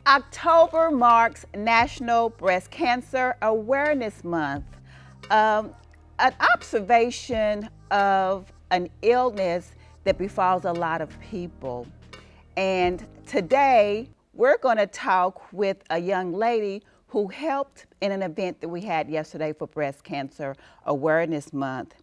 October marks National Breast Cancer Awareness Month. Um, an observation of an illness that befalls a lot of people. And today, we're going to talk with a young lady who helped in an event that we had yesterday for Breast Cancer Awareness Month.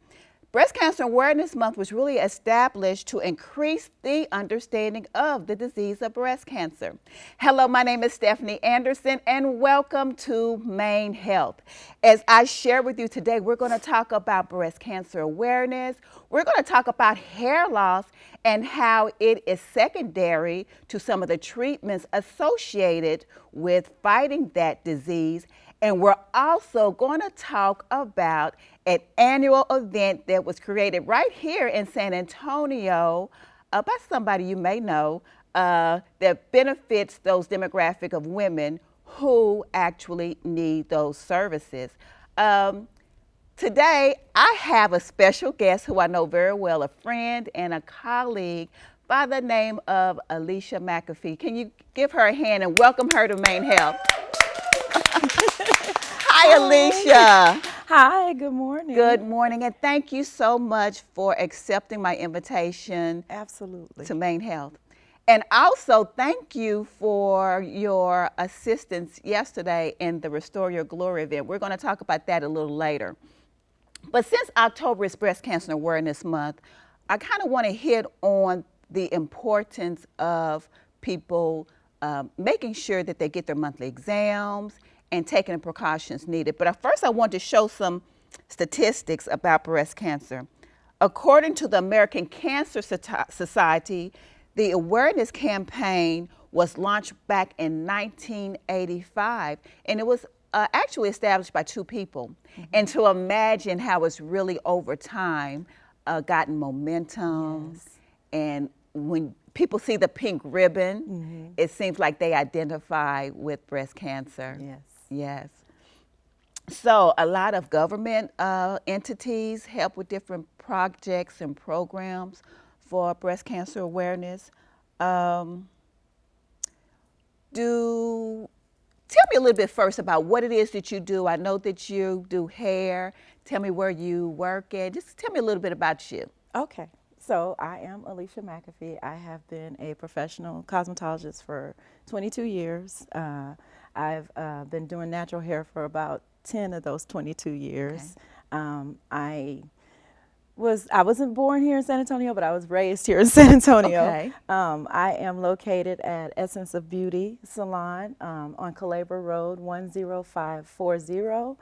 Breast Cancer Awareness Month was really established to increase the understanding of the disease of breast cancer. Hello, my name is Stephanie Anderson, and welcome to Maine Health. As I share with you today, we're going to talk about breast cancer awareness. We're going to talk about hair loss and how it is secondary to some of the treatments associated with fighting that disease. And we're also going to talk about an annual event that was created right here in San Antonio by somebody you may know that benefits those demographic of women who actually need those services. Today, I have a special guest who I know very well, a friend and a colleague by the name of Alicia McAfee. Can you give her a hand and welcome her to Maine Health? Hi, Alicia. Hi, good morning. Good morning, and thank you so much for accepting my invitation Absolutely. to Maine Health. And also, thank you for your assistance yesterday in the Restore Your Glory event. We're going to talk about that a little later. But since October is Breast Cancer Awareness Month, I kind of want to hit on the importance of people making sure that they get their monthly exams and taking the precautions needed. But first, I want to show some statistics about breast cancer. According to the American Cancer Society, the awareness campaign was launched back in 1985, and it was actually established by two people. Mm-hmm. And to imagine how it's really over time gotten momentum. Yes. And when people see the pink ribbon, mm-hmm. it seems like they identify with breast cancer. Yes. Yes. So a lot of government entities help with different projects and programs for breast cancer awareness. Tell me a little bit first about what it is that you do. I know that you do hair. Tell me where you work at. Just tell me a little bit about you. Okay. So I am Alicia McAfee. I have been a professional cosmetologist for 22 years. I've been doing natural hair for about 10 of those 22 years. Okay. I wasn't born here in San Antonio, but I was raised here in San Antonio. Okay. I am located at Essence of Beauty Salon on Calabria Road 10540.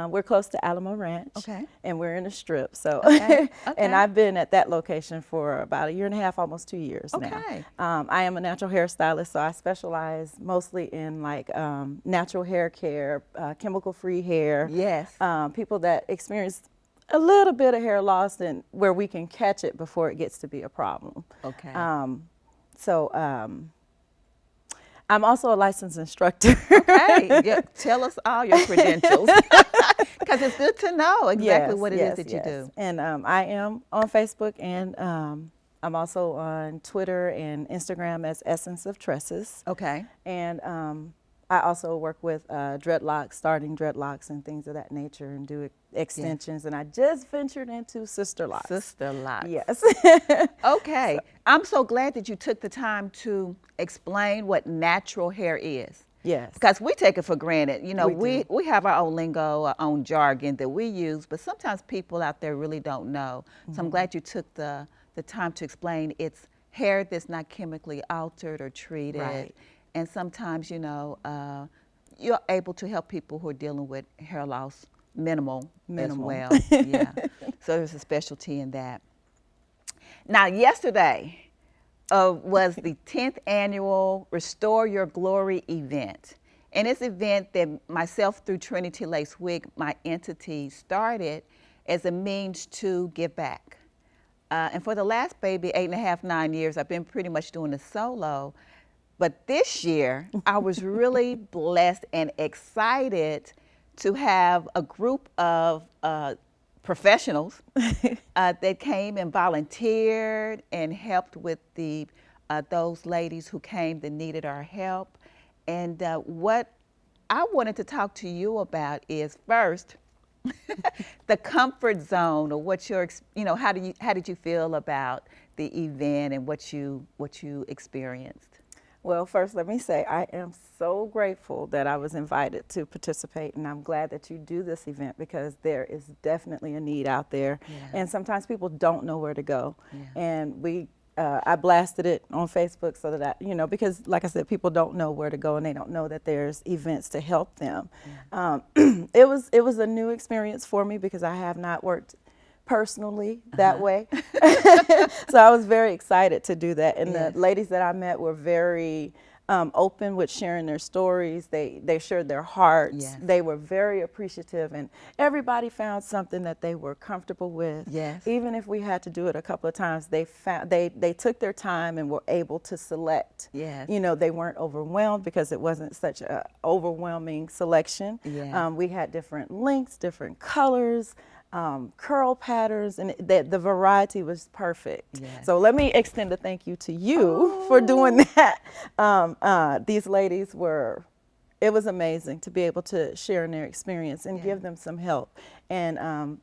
We're close to Alamo Ranch, okay. And we're in a strip. So, okay. And I've been at that location for about a year and a half, almost 2 years okay. now. I am a natural hairstylist, so I specialize mostly in like natural hair care, chemical-free hair. Yes. People that experience a little bit of hair loss and where we can catch it before it gets to be a problem. Okay. I'm also a licensed instructor. Okay, yeah, tell us all your credentials, because it's good to know exactly what it is that you do. And I am on Facebook, and I'm also on Twitter and Instagram as Essence of Tresses. Okay. And I also work with dreadlocks, starting dreadlocks and things of that nature, and do extensions. Yes. And I just ventured into sister locks. Sister locks. Yes. Okay. I'm so glad that you took the time to explain what natural hair is. Yes. Because we take it for granted. You know, we have our own lingo, our own jargon that we use, but sometimes people out there really don't know. Mm-hmm. So I'm glad you took the time to explain it's hair that's not chemically altered or treated. Right. And sometimes, you know, you're able to help people who are dealing with hair loss minimal. As well. Yeah. So there's a specialty in that. Now, yesterday was the 10th annual Restore Your Glory event. And this event that myself through Trinity Lace Wig, my entity, started as a means to give back. And for the last 8.5, 9 years, I've been pretty much doing this solo. But this year, I was really blessed and excited to have a group of professionals that came and volunteered and helped with those ladies who came that needed our help. And what I wanted to talk to you about is first the comfort zone, or what your, how did you feel about the event and what you experienced? Well, first, let me say I am so grateful that I was invited to participate, and I'm glad that you do this event because there is definitely a need out there, Yeah. and sometimes people don't know where to go. Yeah. And I blasted it on Facebook so that because like I said, people don't know where to go and they don't know that there's events to help them. Yeah. It was a new experience for me because I have not worked personally that way. So I was very excited to do that. And Yes. the ladies that I met were very open with sharing their stories. They shared their hearts. Yes. They were very appreciative, and everybody found something that they were comfortable with. Yes. Even if we had to do it a couple of times, they took their time and were able to select. Yes. They weren't overwhelmed because it wasn't such an overwhelming selection. Yeah. We had different lengths, different colors, curl patterns, and the variety was perfect. Yes. So let me extend a thank you to you for doing that. These ladies it was amazing to be able to share in their experience and Yeah. give them some help and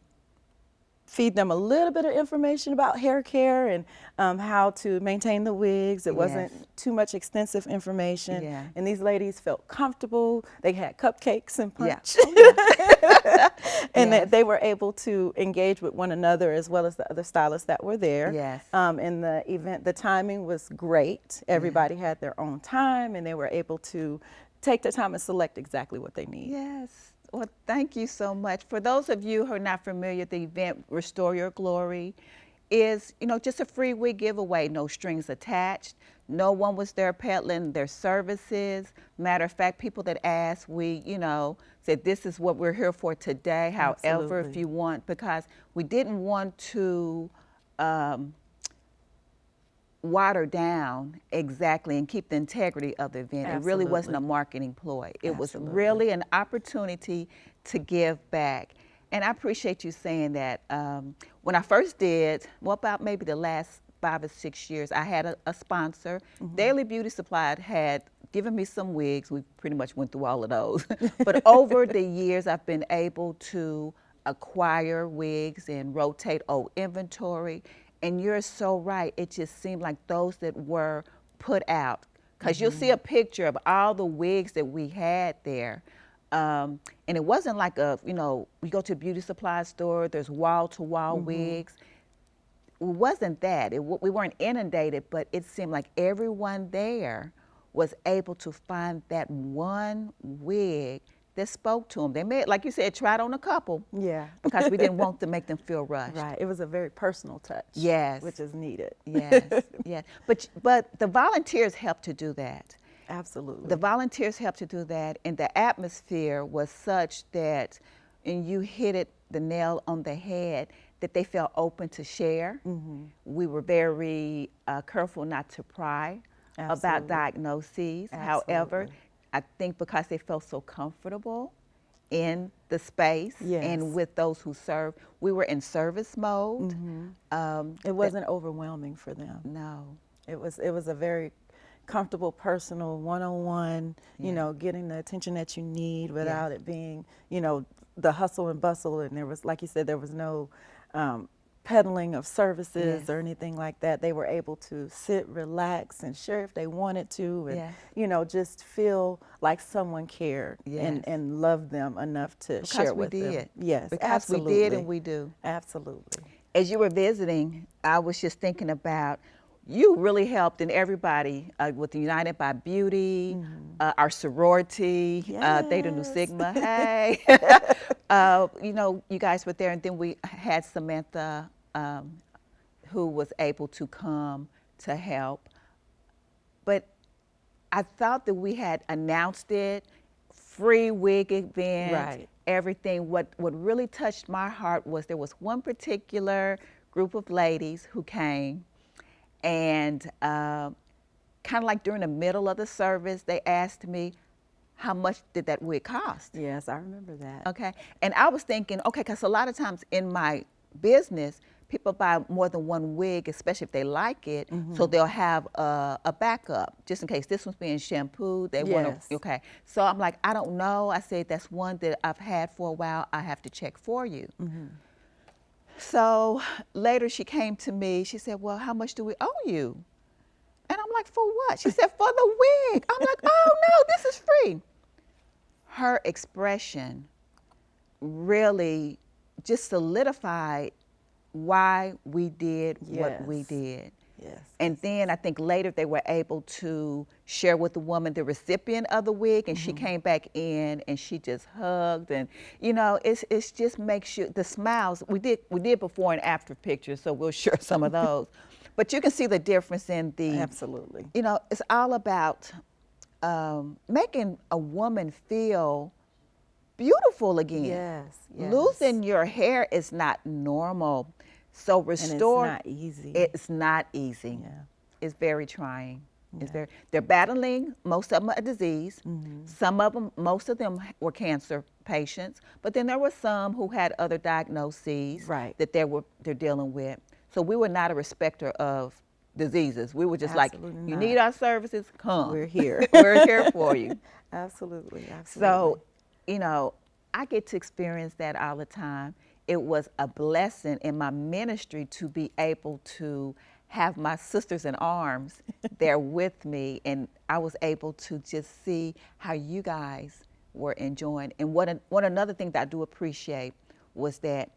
feed them a little bit of information about hair care and how to maintain the wigs. It wasn't too much extensive information. Yeah. And these ladies felt comfortable. They had cupcakes and punch. Yeah. And Yes. they were able to engage with one another as well as the other stylists that were there. Yes. In the event, the timing was great. Everybody had their own time and they were able to take their time and select exactly what they need. Yes. Well, thank you so much. For those of you who are not familiar, the event Restore Your Glory is, just a free wig giveaway, no strings attached. No one was there peddling their services. Matter of fact, people that asked, we, said this is what we're here for today. However, Absolutely. if you want, because we didn't want to water down exactly and keep the integrity of the event. It really wasn't a Absolutely. marketing ploy. It was Absolutely. really an opportunity to give back. And I appreciate you saying that. When I first did, about maybe the last 5 or 6 years, I had a sponsor. Mm-hmm. Daily Beauty Supply had given me some wigs. We pretty much went through all of those. But over the years, I've been able to acquire wigs and rotate old inventory. And you're so right. It just seemed like those that were put out, because you'll see a picture of all the wigs that we had there. And it wasn't like we go to a beauty supply store, there's wall-to-wall wigs. It wasn't that. We weren't inundated, but it seemed like everyone there was able to find that one wig that spoke to them. They may, like you said, tried on a couple. Yeah. Because we didn't want to make them feel rushed. Right. It was a very personal touch. Yes. Which is needed. Yes, yes. But the volunteers helped to do that. Absolutely. The volunteers helped to do that, and the atmosphere was such that, and you hit the nail on the head, that they felt open to share. We were very careful not to pry about Absolutely. diagnoses. However, Absolutely. I think because they felt so comfortable in the space Yes. and with those who serve, we were in service mode. It wasn't overwhelming for them. No. It was a very comfortable, personal, one-on-one, getting the attention that you need without it being, the hustle and bustle. And there was, like you said, there was no peddling of services Yes. or anything like that. They were able to sit, relax, and share if they wanted to, and just feel like someone cared Yes. and loved them enough to share with them. Because we did. Yes, Because absolutely. we did and we do. Absolutely. As you were visiting, I was just thinking about, you really helped, and everybody with the United by Beauty, our sorority, Theta Nu Yes. Sigma, hey. You guys were there, and then we had Samantha, who was able to come to help. But I thought that we had announced it, free wig event, Right. everything. What really touched my heart was there was one particular group of ladies who came, and kind of like during the middle of the service, they asked me, how much did that wig cost? Yes, I remember that. Okay, and I was thinking, okay, because a lot of times in my business, people buy more than one wig, especially if they like it, so they'll have a backup just in case this one's being shampooed. They want Yes. to, okay. So I'm like, I don't know. I said, that's one that I've had for a while. I have to check for you. So later she came to me. She said, well, how much do we owe you? And I'm like, for what? She said, for the wig. I'm like, oh no, this is free. Her expression really just solidified why we did what we Yes. did. Yes. And then I think later they were able to share with the woman, the recipient of the wig, and she came back in and she just hugged, and you know, it's just makes you, the smiles. We did before and after pictures, so we'll share some of those. But you can see the difference in the, Absolutely. you know, it's all about making a woman feel beautiful again. Yes. Yes. Losing your hair is not normal. So restore. And it's not easy. It's not easy. Yeah. It's very trying. It's Yeah. very. They're battling. Most of them a disease. Some of them, most of them were cancer patients. But then there were some who had other diagnoses Right. that they're dealing with. So we were not a respecter of diseases. We were just Absolutely like, you not. need our services, come. We're here. We're here for you. Absolutely. Absolutely. So, you know, I get to experience that all the time. It was a blessing in my ministry to be able to have my sisters in arms there with me, and I was able to just see how you guys were enjoying. And what another thing that I do appreciate was that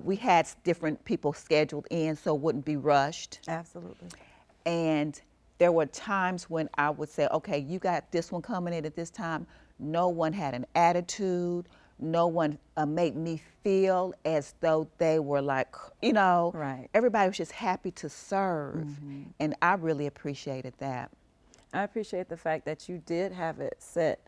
we had different people scheduled in, so it wouldn't be rushed. Absolutely. And there were times when I would say, okay, you got this one coming in at this time. No one had an attitude. No one made me feel as though they were like, you know, Right. everybody was just happy to serve. And I really appreciated that. I appreciate the fact that you did have it set,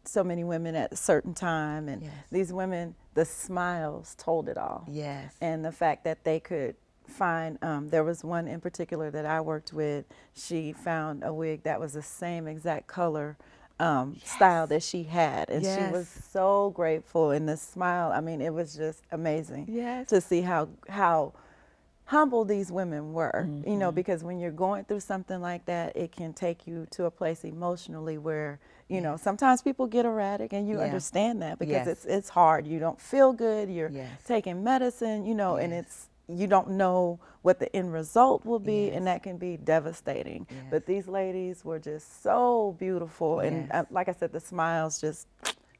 so many women at a certain time, and Yes. these women, the smiles told it all. Yes. And the fact that they could find, there was one in particular that I worked with, she found a wig that was the same exact color, style that she had, and she was Yes. so grateful, and the smile, I mean, it was just amazing Yes. to see how humble these women were, you know, because when you're going through something like that, it can take you to a place emotionally where, you know, sometimes people get erratic, and you Yeah. understand that because Yes. it's hard. You don't feel good. You're Yes. taking medicine, you know, and Yes. you don't know what the end result will be, Yes. and that can be devastating. Yes. But these ladies were just so beautiful, and Yes. like I said, the smiles just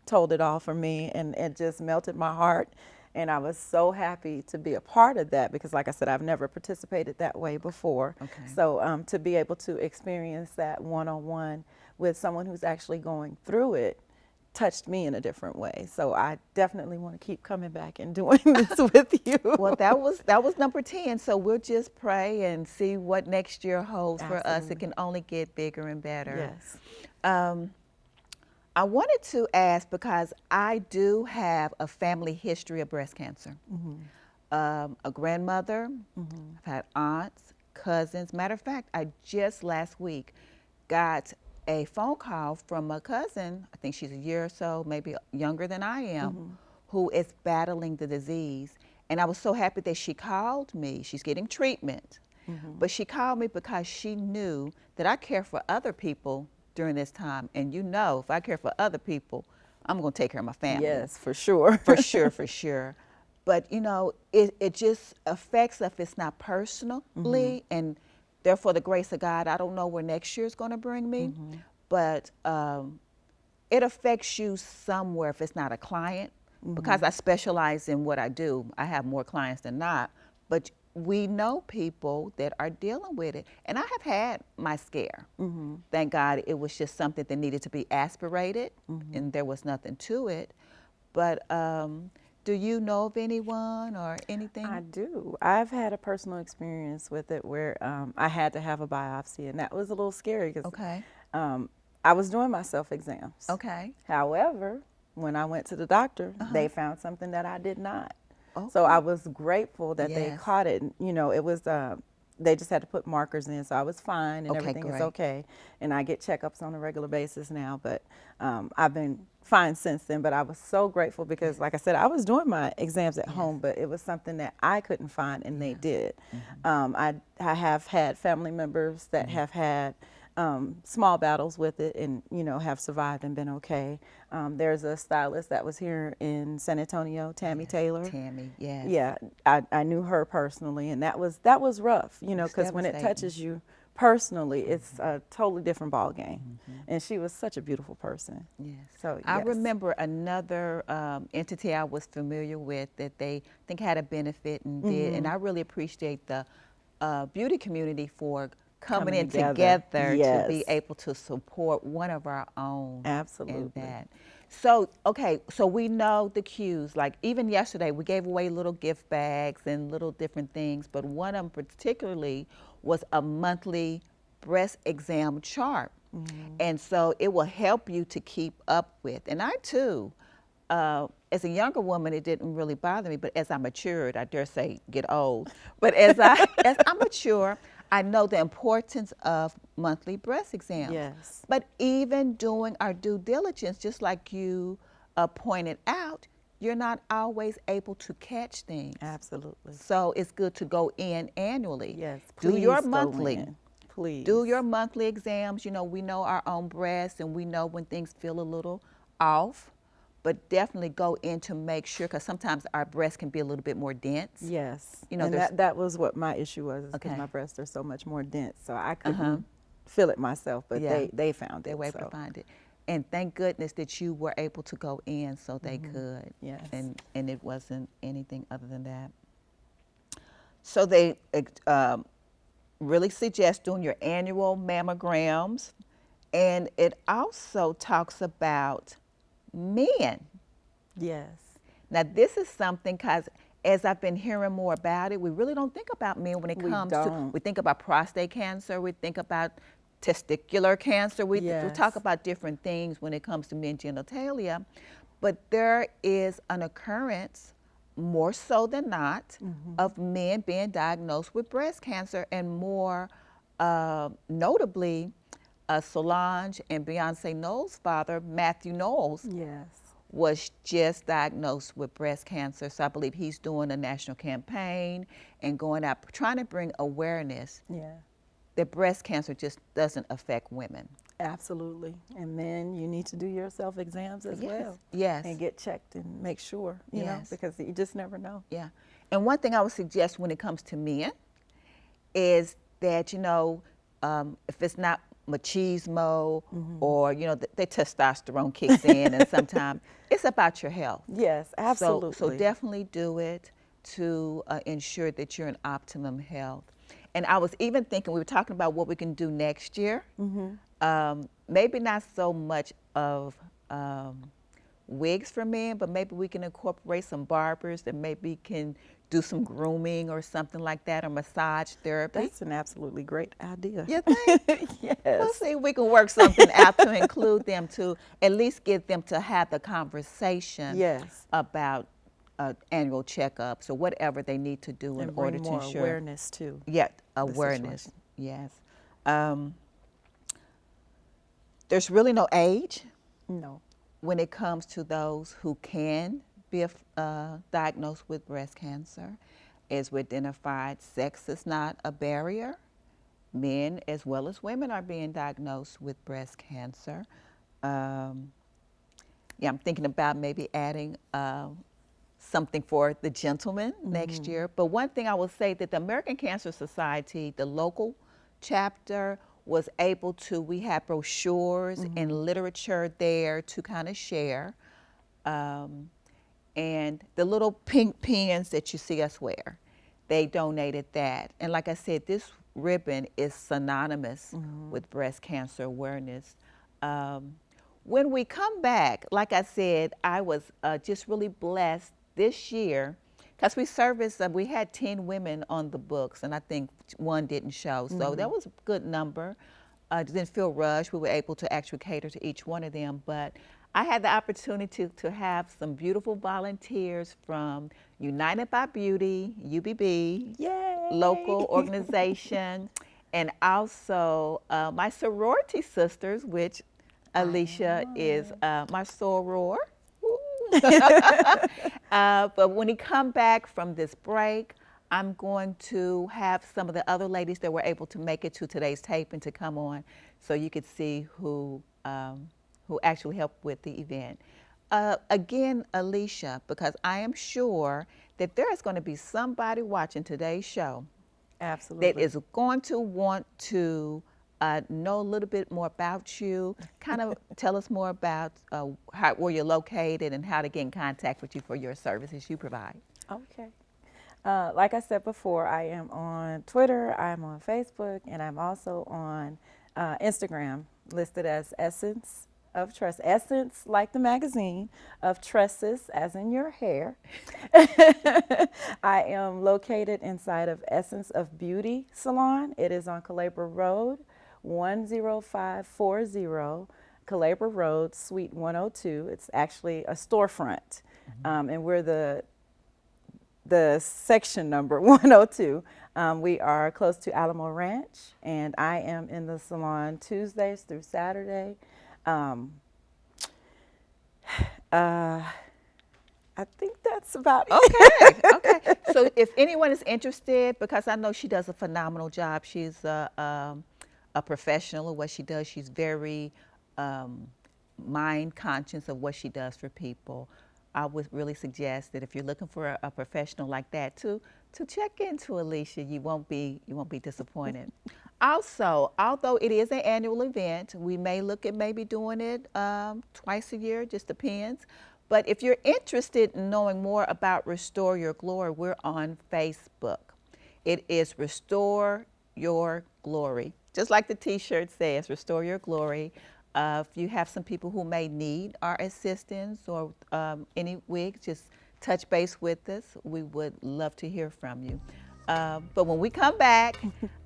told it all for me, and it just melted my heart. And I was so happy to be a part of that because, like I said, I've never participated that way before. Okay. So to be able to experience that one-on-one with someone who's actually going through it touched me in a different way. So I definitely want to keep coming back and doing this with you. Well, that was number 10. So we'll just pray and see what next year holds for us. It Absolutely. can only get bigger and better. Yes. I wanted to ask because I do have a family history of breast cancer. A grandmother, I've had aunts, cousins. Matter of fact, I just last week got a phone call from a cousin, I think she's a year or so, maybe younger than I am, who is battling the disease. And I was so happy that she called me. She's getting treatment. But she called me because she knew that I care for other people during this time. And you know, if I care for other people, I'm going to take care of my family. Yes, for sure. For sure, for sure. But, you know, it just affects us if it's not personally. And therefore, the grace of God, I don't know where next year is going to bring me. But it affects you somewhere if it's not a client. Because I specialize in what I do, I have more clients than not. But we know people that are dealing with it. And I have had my scare. Thank God it was just something that needed to be aspirated, and there was nothing to it. But do you know of anyone or anything? I do. I've had a personal experience with it where I had to have a biopsy, and that was a little scary because Okay. I was doing my self-exams. Okay. However, when I went to the doctor, they found something that I did not. Okay. So I was grateful that they Yes. caught it. You know, it was they just had to put markers in, so I was fine and Okay, everything is great. okay. And I get checkups on a regular basis now, but I've been fine since then. But I was so grateful because, like I said, I was doing my exams at home, but it was something that I couldn't find and they did. I have had family members that have had small battles with it and, you know, have survived and been okay. There's a stylist that was here in San Antonio, Tammy Taylor. Tammy, yes. Yeah, I knew her personally, and that was rough, you know, It's because when it devastating. touches you personally, it's a totally different ball game. And she was such a beautiful person. Yes. So I yes. remember another entity I was familiar with that they think had a benefit and did, and I really appreciate the beauty community for coming Coming in together. together to be Yes. able to support one of our own. Absolutely. In that. So, okay, so we know the cues. Like even yesterday, we gave away little gift bags and little different things, but one of them particularly was a monthly breast exam chart. And so it will help you to keep up with. And I too, as a younger woman, it didn't really bother me, but as I matured, I dare say get old, but as I mature, I know the importance of monthly breast exams. Yes. But even doing our due diligence, just like you pointed out, you're not always able to catch things. Absolutely. So it's good to go in annually. Yes. Do your Please go monthly. in. Please. Do your monthly exams. You know, we know our own breasts and we know when things feel a little off, but definitely go in to make sure, because sometimes our breasts can be a little bit more dense. Yes. You know, and that was what my issue was, because Okay. my breasts are so much more dense. So I couldn't feel it myself, but Yeah. they found They it. were able to so. find it. And thank goodness that you were able to go in so they could. Yes. And it wasn't anything other than that. So they really suggest doing your annual mammograms. And it also talks about men. Yes. Now, this is something, because as I've been hearing more about it, we really don't think about men when it We comes don't. we think about prostate cancer, we think about testicular cancer, we Yes. talk about different things when it comes to men genitalia, but there is an occurrence, more so than not, of men being diagnosed with breast cancer, and more notably, Solange and Beyonce Knowles' father, Matthew Knowles, Yes. was just diagnosed with breast cancer. So I believe he's doing a national campaign and going out trying to bring awareness Yeah. that breast cancer just doesn't affect women. Absolutely. And men, you need to do your self exams as well. Yes. And get checked and make sure, you know, Yes. because you just never know. Yeah. And one thing I would suggest when it comes to men is that, you know, if it's not machismo or, you know, the testosterone kicks in and sometimes it's about your health. Yes, absolutely. So definitely do it to ensure that you're in optimum health. And I was even thinking, we were talking about what we can do next year. Maybe not so much of wigs for men, but maybe we can incorporate some barbers that maybe can do some grooming or something like that, or massage therapy. That's an absolutely great idea. You think? Yes. We'll see if we can work something out to include them, to at least get them to have the conversation Yes. about annual checkups or whatever they need to do in And order bring to more ensure. awareness too. Yeah, awareness. situation. Yes. There's really no age No. when it comes to those who can be diagnosed with breast cancer. As we identified, sex is not a barrier. Men as well as women are being diagnosed with breast cancer. I'm thinking about maybe adding something for the gentlemen next year. But one thing I will say that the American Cancer Society, the local chapter, was able to, we had brochures and literature there to kind of share. And the little pink pins that you see us wear, they donated that. And like I said, this ribbon is synonymous with breast cancer awareness. When we come back, like I said, I was just really blessed this year, because we had 10 women on the books, and I think one didn't show. So that was a good number. Didn't feel rushed. We were able to actually cater to each one of them. But I had the opportunity to have some beautiful volunteers from United by Beauty, UBB, Yay. local organization, and also my sorority sisters, which Alicia is my soror. But when he come back from this break, I'm going to have some of the other ladies that were able to make it to today's taping to come on, so you could see who actually helped with the event. Again, Alicia, because I am sure that there is going to be somebody watching today's show Absolutely. that is going to want to know a little bit more about you. Kind of tell us more about where you're located and how to get in contact with you for your services you provide. Okay. Like I said before, I am on Twitter, I'm on Facebook, and I'm also on Instagram, listed as Essence of Tress. Essence, like the magazine, of Tresses, as in your hair. I am located inside of Essence of Beauty Salon. It is on Calabria Road, 10540, Calabria Road, Suite 102. It's actually a storefront, and we're the section number 102. We are close to Alamo Ranch, and I am in the salon Tuesdays through Saturday. I think that's about it. Okay. So if anyone is interested, because I know she does a phenomenal job, she's a professional of what she does. She's very mind conscious of what she does for people. I would really suggest that if you're looking for a professional like that, to check into Alicia. You won't be disappointed. Also, although it is an annual event, we may look at maybe doing it twice a year, just depends. But if you're interested in knowing more about Restore Your Glory, we're on Facebook. It is Restore Your Glory. Just like the t-shirt says, Restore Your Glory. If you have some people who may need our assistance or any wigs, just touch base with us. We would love to hear from you. But when we come back,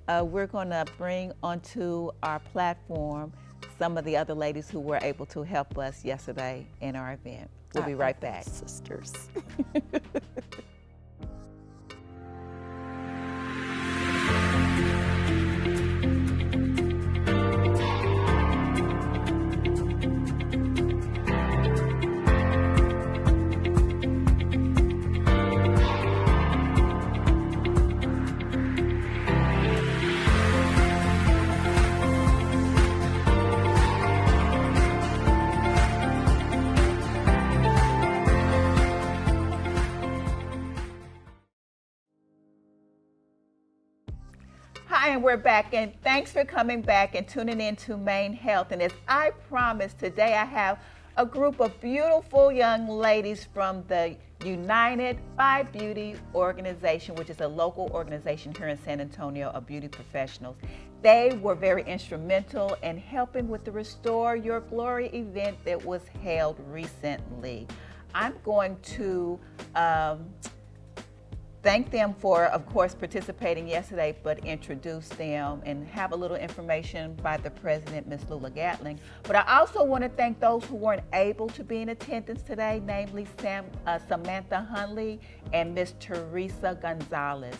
we're going to bring onto our platform some of the other ladies who were able to help us yesterday in our event. We'll be right back. Sisters. Hi, and we're back, and thanks for coming back and tuning in to Main Health. And as I promised, today I have a group of beautiful young ladies from the United by Beauty organization, which is a local organization here in San Antonio of beauty professionals. They were very instrumental in helping with the Restore Your Glory event that was held recently. I'm going to thank them for, of course, participating yesterday, but introduce them and have a little information by the president, Ms. Lula Gatling. But I also want to thank those who weren't able to be in attendance today, namely Samantha Hunley and Ms. Teresa Gonzalez.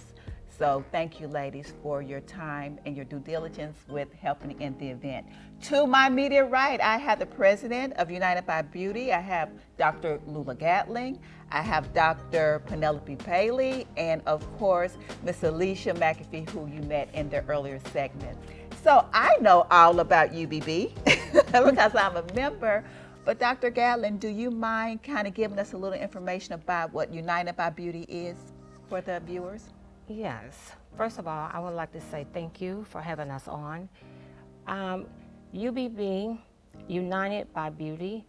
So thank you, ladies, for your time and your due diligence with helping in the event. To my immediate right, I have the president of United by Beauty. I have Dr. Lula Gatling. I have Dr. Penelope Paley, and of course, Miss Alicia McAfee, who you met in the earlier segment. So I know all about UBB because I'm a member. But Dr. Gatling, do you mind kind of giving us a little information about what United by Beauty is for the viewers? Yes. First of all, I would like to say thank you for having us on. UBB, United by Beauty.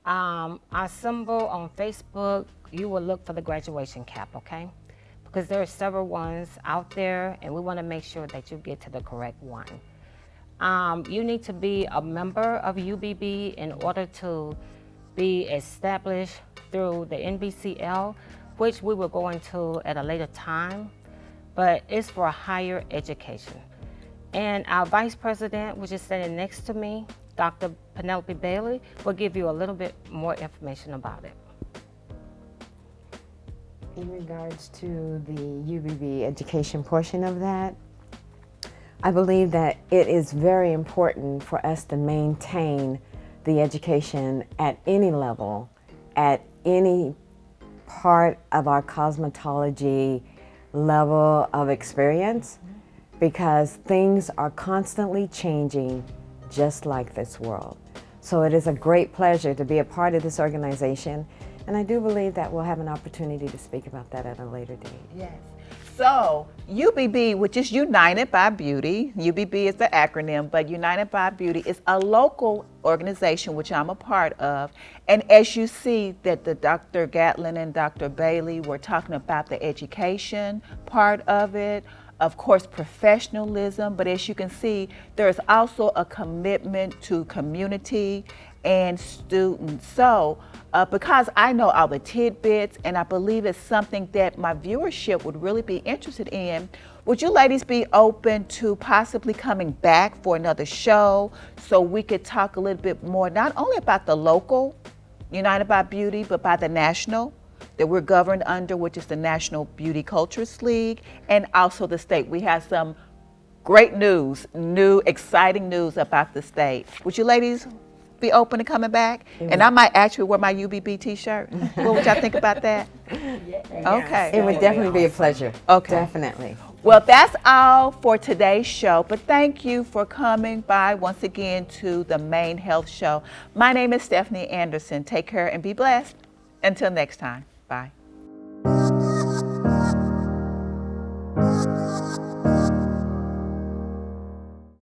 Our symbol on Facebook, you will look for the graduation cap, okay? Because there are several ones out there, and we want to make sure that you get to the correct one. You need to be a member of UBB in order to be established through the NBCL, which we will go into at a later time, but it's for higher education. And our vice president, which is standing next to me, Dr. Penelope Bailey, will give you a little bit more information about it. In regards to the UBB education portion of that, I believe that it is very important for us to maintain the education at any level, at any part of our cosmetology level of experience, because things are constantly changing just like this world. So it is a great pleasure to be a part of this organization, and I do believe that we'll have an opportunity to speak about that at a later date. Yes. So UBB, which is United by Beauty, UBB is the acronym, but United by Beauty is a local organization which I'm a part of. And as you see that the Dr. Gatlin and Dr. Bailey were talking about the education part of it, of course, professionalism, but as you can see, there's also a commitment to community and students. So because I know all the tidbits and I believe it's something that my viewership would really be interested in, would you ladies be open to possibly coming back for another show so we could talk a little bit more, not only about the local United by Beauty, but by the national that we're governed under, which is the National Beauty Cultures League, and also the state. We have some great news, new exciting news about the state. Would you ladies be open to coming back? And I might actually wear my UBB t-shirt. What would y'all think about that? Okay. It would definitely be a pleasure. Okay. Definitely. Well, that's all for today's show, but thank you for coming by once again to the Main Health Show. My name is Stephanie Anderson. Take care and be blessed. Until next time. Bye.